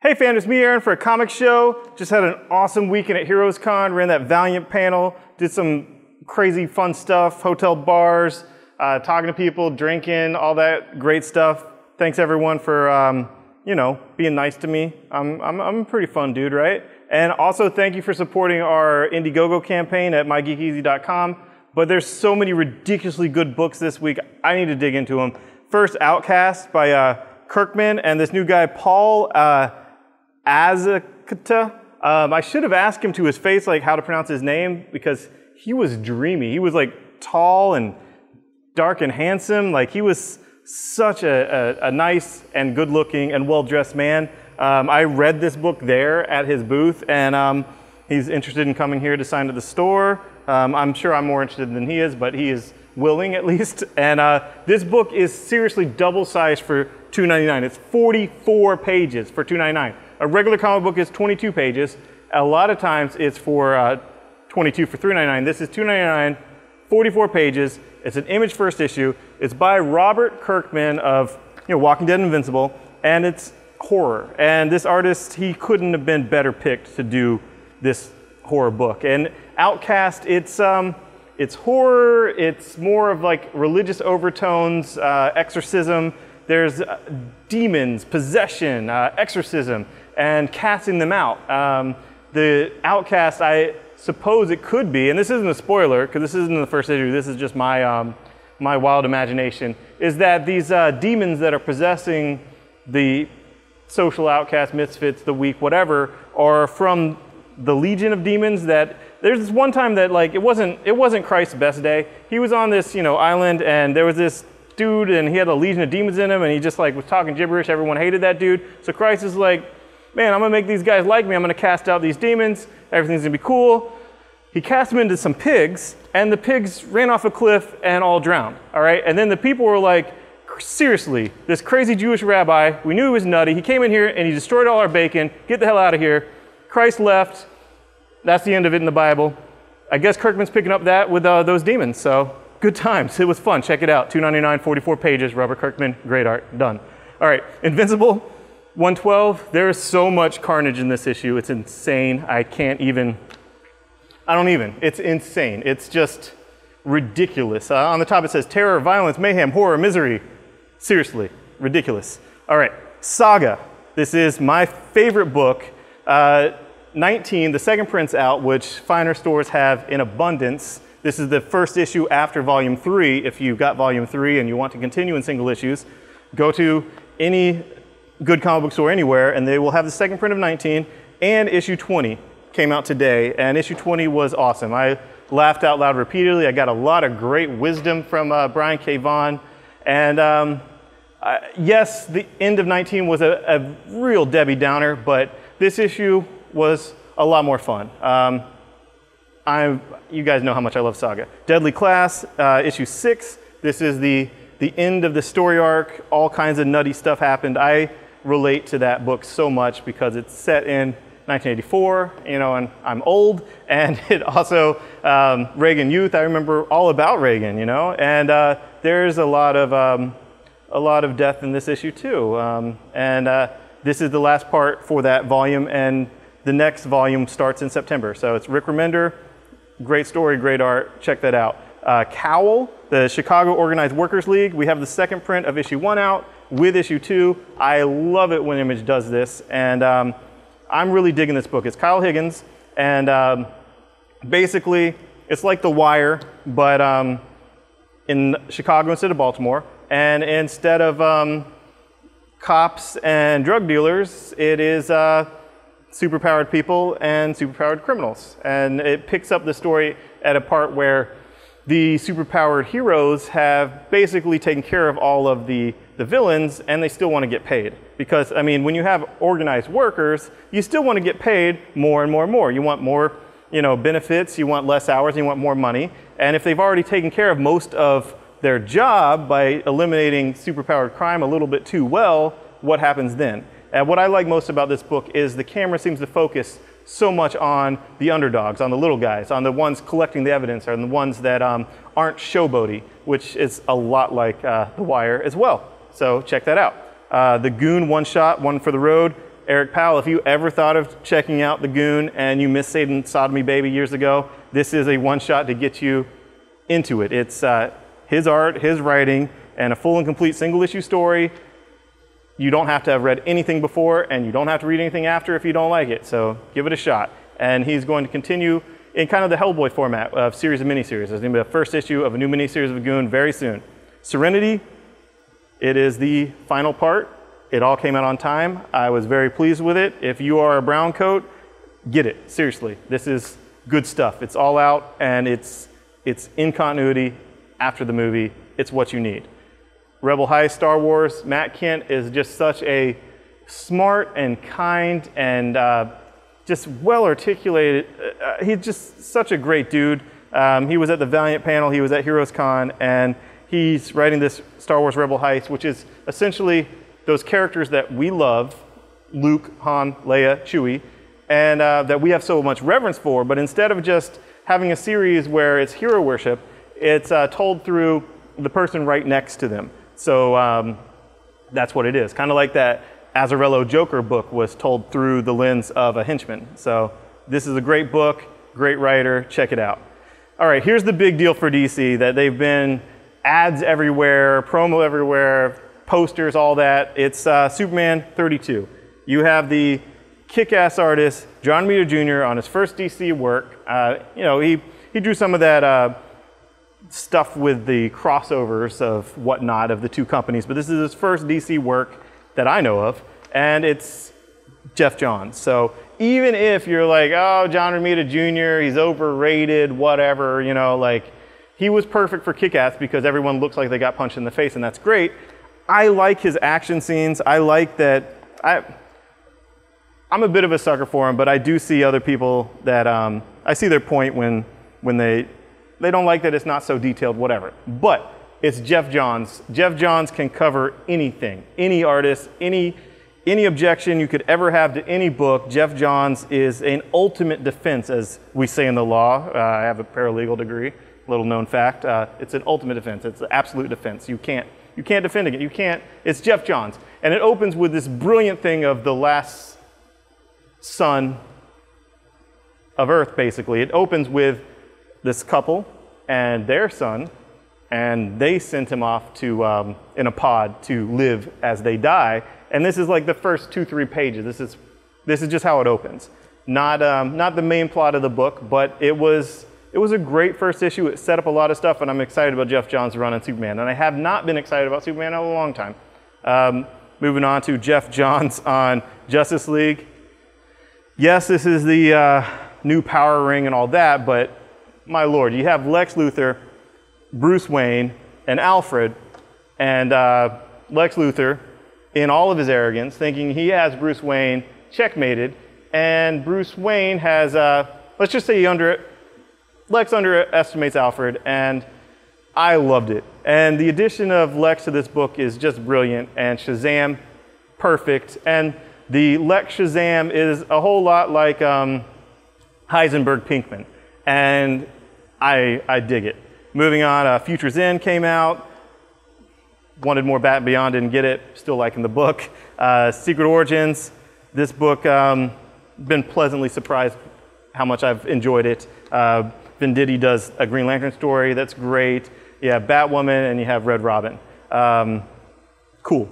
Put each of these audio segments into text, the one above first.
Hey fans, it's me, Aaron, for a comic show. Just had an awesome weekend at Heroescon, ran that Valiant panel, did some crazy fun stuff, hotel bars, talking to people, drinking, all that great stuff. Thanks everyone for, you know, being nice to me. I'm a pretty fun dude, right? And also thank you for supporting our Indiegogo campaign at mygeekeasy.com. But there's so many ridiculously good books this week, I need to dig into them. First, Outcast by Kirkman and this new guy, Paul Azaceta. I should have asked him to his face like how to pronounce his name because he was dreamy. He was like tall and dark and handsome. Like he was such a nice and good looking and well-dressed man. I read this book there at his booth and he's interested in coming here to sign at the store. I'm sure I'm more interested than he is, but he is willing at least. And this book is seriously double-sized for $2.99. It's 44 pages for $2.99. A regular comic book is 22 pages. A lot of times it's for 22 for $3.99. This is $2.99, 44 pages. It's an Image first issue. It's by Robert Kirkman of Walking Dead and Invincible, and it's horror. And this artist, he couldn't have been better picked to do this horror book. And Outcast, it's horror. It's more of like religious overtones, exorcism. There's demons, possession, exorcism, and casting them out. The Outcast, I suppose it could be, and this isn't a spoiler because this isn't the first issue, this is just my, my wild imagination, is that these demons that are possessing the social outcast, misfits, the weak, whatever, are from the legion of demons that, there's this one time that like, it wasn't Christ's best day. He was on this, island and there was this dude and he had a legion of demons in him and he just like was talking gibberish. Everyone hated that dude. So Christ is like, man, I'm gonna make these guys like me. I'm gonna cast out these demons. Everything's gonna be cool. He cast them into some pigs and the pigs ran off a cliff and all drowned, all right? And then the people were like, seriously, this crazy Jewish rabbi, we knew he was nutty. He came in here and he destroyed all our bacon. Get the hell out of here. Christ left. That's the end of it in the Bible. I guess Kirkman's picking up that with those demons, so good times. It was fun. Check it out. $2.99, 44 pages. Robert Kirkman, great art. Done. All right, Invincible, 112. There is so much carnage in this issue. It's insane. It's insane. It's just ridiculous. On the top it says terror, violence, mayhem, horror, misery. Seriously, ridiculous. All right, Saga. This is my favorite book. 19, the second print's out, which finer stores have in abundance. This is the first issue after volume 3. If you got volume 3 and you want to continue in single issues, go to any good comic book store anywhere and they will have the second print of 19 and issue 20 came out today, and issue 20 was awesome. I laughed out loud repeatedly. I got a lot of great wisdom from Brian K. Vaughan. And yes, the end of 19 was a real Debbie Downer, but this issue was a lot more fun. You guys know how much I love Saga. Deadly Class, issue 6. This is the end of the story arc. All kinds of nutty stuff happened. I relate to that book so much because it's set in 1984, and I'm old, and it also, Reagan youth, I remember all about Reagan, and there's a lot of death in this issue too. This is the last part for that volume, and the next volume starts in September. So it's Rick Remender, great story, great art, check that out. COWL, the Chicago Organized Workers League, we have the second print of issue 1 out with issue 2. I love it when Image does this, and I'm really digging this book. It's Kyle Higgins, and basically it's like The Wire, but in Chicago instead of Baltimore. And instead of cops and drug dealers, it is superpowered people and superpowered criminals. And it picks up the story at a part where the superpowered heroes have basically taken care of all of the villains, and they still want to get paid. Because, I mean, when you have organized workers, you still want to get paid more and more and more. You want more, benefits, you want less hours, and you want more money. And if they've already taken care of most of their job by eliminating superpowered crime a little bit too well, what happens then? And what I like most about this book is the camera seems to focus so much on the underdogs, on the little guys, on the ones collecting the evidence, on the ones that aren't showboaty, which is a lot like The Wire as well. So check that out. The GOON one-shot, one for the road. Eric Powell, if you ever thought of checking out the Goon and you missed Satan Sodomy Baby years ago, this is a one-shot to get you into it. It's his art, his writing, and a full and complete single-issue story. You don't have to have read anything before, and you don't have to read anything after if you don't like it, so give it a shot. And he's going to continue in kind of the Hellboy format of series of miniseries. There's going to be the first issue of a new miniseries of Goon very soon. Serenity, it is the final part. It all came out on time. I was very pleased with it. If you are a brown coat, get it, seriously. This is good stuff. It's all out, and it's in continuity after the movie. It's what you need. Rebel Heist, Star Wars, Matt Kent is just such a smart and kind and just well-articulated. He's just such a great dude. He was at the Valiant panel, he was at Heroescon, and he's writing this Star Wars Rebel Heist, which is essentially those characters that we love, Luke, Han, Leia, Chewie, and that we have so much reverence for, but instead of just having a series where it's hero worship, it's told through the person right next to them. So that's what it is. Kind of like that Azzarello Joker book was told through the lens of a henchman. So this is a great book, great writer, check it out. All right, here's the big deal for DC, that they've been ads everywhere, promo everywhere, posters, all that. It's Superman 32. You have the kick-ass artist, John Romita Jr. on his first DC work. You know, he drew some of that stuff with the crossovers of whatnot of the two companies, but this is his first DC work that I know of, and it's Geoff Johns. So even if you're like, oh, John Romita Jr., he's overrated, whatever, you know, like, he was perfect for Kick-Ass because everyone looks like they got punched in the face, and that's great. I like his action scenes. I like that. I'm a bit of a sucker for him, but I do see other people that I see their point when they don't like that it's not so detailed, whatever. But it's Geoff Johns. Geoff Johns can cover anything, any artist, any objection you could ever have to any book. Geoff Johns is an ultimate defense, as we say in the law. I have a paralegal degree, little known fact. It's an ultimate defense. It's an absolute defense. You can't defend it. You can't. It's Geoff Johns. And it opens with this brilliant thing of the last son of Earth, basically. It opens with this couple and their son, and they sent him off to in a pod to live as they die. And this is like the first 2-3 pages. This is just how it opens. Not the main plot of the book, but it was a great first issue. It set up a lot of stuff, and I'm excited about Geoff Johns' run on Superman. And I have not been excited about Superman in a long time. Moving on to Geoff Johns on Justice League. Yes, this is the new power ring and all that, but my lord, you have Lex Luthor, Bruce Wayne, and Alfred, and Lex Luthor, in all of his arrogance, thinking he has Bruce Wayne checkmated, and Bruce Wayne has, let's just say Lex underestimates Alfred, and I loved it. And the addition of Lex to this book is just brilliant, and Shazam, perfect. And the Lex Shazam is a whole lot like Heisenberg Pinkman, and I dig it. Moving on, Future's End came out. Wanted more Bat Beyond, didn't get it. Still liking the book. Secret Origins, this book, been pleasantly surprised how much I've enjoyed it. Venditti does a Green Lantern story that's great. You have Batwoman and you have Red Robin. Cool.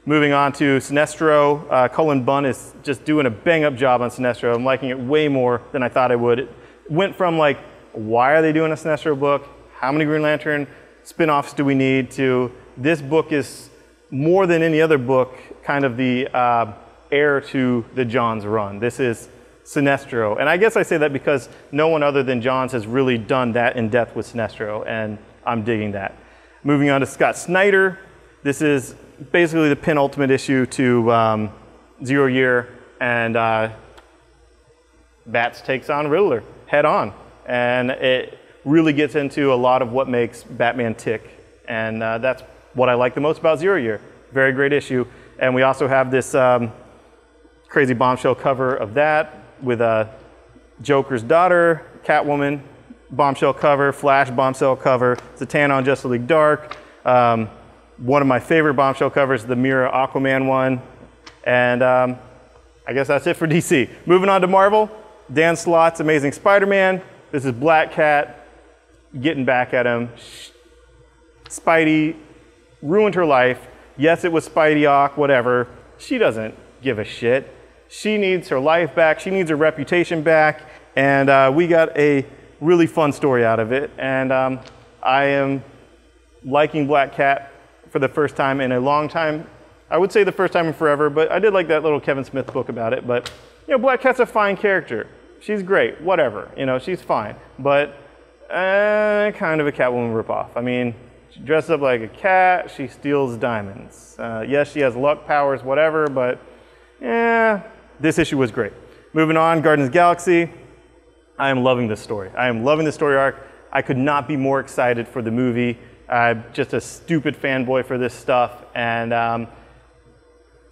Moving on to Sinestro. Cullen Bunn is just doing a bang-up job on Sinestro. I'm liking it way more than I thought I would. It went from like, why are they doing a Sinestro book? How many Green Lantern spin-offs do we need? To this book is more than any other book, kind of the heir to the Johns run. This is Sinestro. And I guess I say that because no one other than Johns has really done that in depth with Sinestro, and I'm digging that. Moving on to Scott Snyder. This is basically the penultimate issue to 0 Year, and Bats takes on Riddler head on. And it really gets into a lot of what makes Batman tick. And that's what I like the most about 0 Year. Very great issue. And we also have this crazy bombshell cover of that with Joker's daughter, Catwoman bombshell cover, Flash bombshell cover, Zatanna on Justice League Dark. One of my favorite bombshell covers, the Mira Aquaman one. And I guess that's it for DC. Moving on to Marvel, Dan Slott's Amazing Spider-Man. This is Black Cat getting back at him. Spidey ruined her life. Yes, it was Spidey-ock, whatever. She doesn't give a shit. She needs her life back. She needs her reputation back. And we got a really fun story out of it. And I am liking Black Cat for the first time in a long time. I would say the first time in forever, but I did like that little Kevin Smith book about it. But, you know, Black Cat's a fine character. She's great, whatever. You know, she's fine. But kind of a Catwoman ripoff. I mean, she dresses up like a cat. She steals diamonds. Yes, she has luck powers, whatever, but this issue was great. Moving on, Guardians of the Galaxy. I am loving this story. I am loving the story arc. I could not be more excited for the movie. I'm just a stupid fanboy for this stuff. And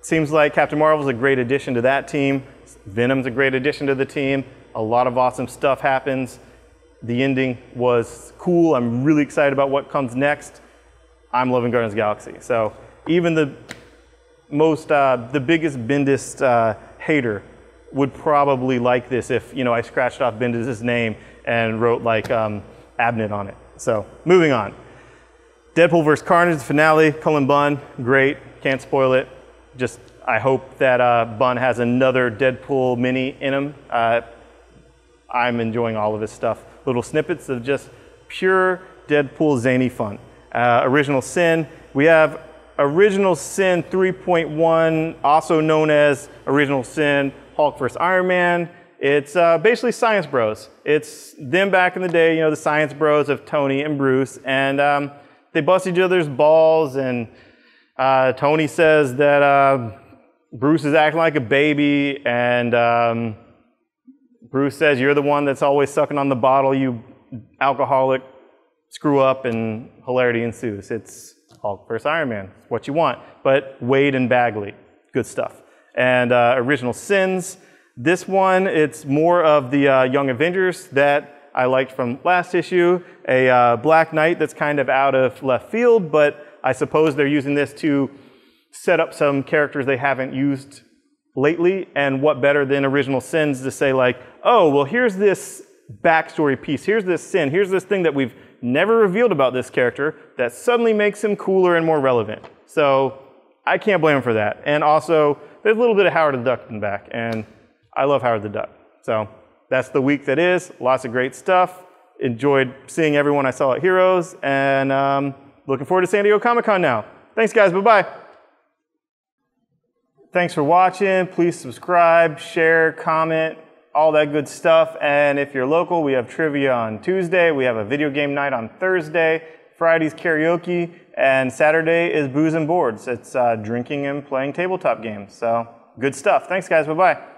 seems like Captain Marvel's a great addition to that team. Venom's a great addition to the team. A lot of awesome stuff happens. The ending was cool. I'm really excited about what comes next. I'm loving Guardians of the Galaxy. So even the biggest Bendis hater would probably like this if, you know, I scratched off Bendis' name and wrote like Abnett on it. So moving on. Deadpool vs. Carnage, the finale, Cullen Bunn, great, can't spoil it. Just, I hope that Bunn has another Deadpool mini in him. I'm enjoying all of his stuff. Little snippets of just pure Deadpool zany fun. Original Sin, we have Original Sin 3.1, also known as Original Sin Hulk vs. Iron Man. It's basically Science Bros. It's them back in the day, you know, the Science Bros of Tony and Bruce, and they bust each other's balls, and Tony says that Bruce is acting like a baby, and Bruce says, "You're the one that's always sucking on the bottle, you alcoholic screw up," and hilarity ensues. It's Hulk vs. Iron Man. It's what you want. But Wade and Bagley, good stuff. And Original Sins. This one, it's more of the Young Avengers that I liked from last issue. A Black Knight that's kind of out of left field, but I suppose they're using this to set up some characters they haven't used lately, and what better than Original Sins to say like, oh, well, here's this backstory piece, here's this sin, here's this thing that we've never revealed about this character that suddenly makes him cooler and more relevant. So I can't blame him for that. And also, there's a little bit of Howard the Duck in the back, and I love Howard the Duck. So that's the week that is, lots of great stuff. Enjoyed seeing everyone I saw at Heroes, and looking forward to San Diego Comic-Con now. Thanks, guys. Bye-bye. Thanks for watching. Please subscribe, share, comment, all that good stuff. And if you're local, we have trivia on Tuesday. We have a video game night on Thursday. Friday's karaoke. And Saturday is booze and boards. It's drinking and playing tabletop games. So good stuff. Thanks, guys. Bye-bye.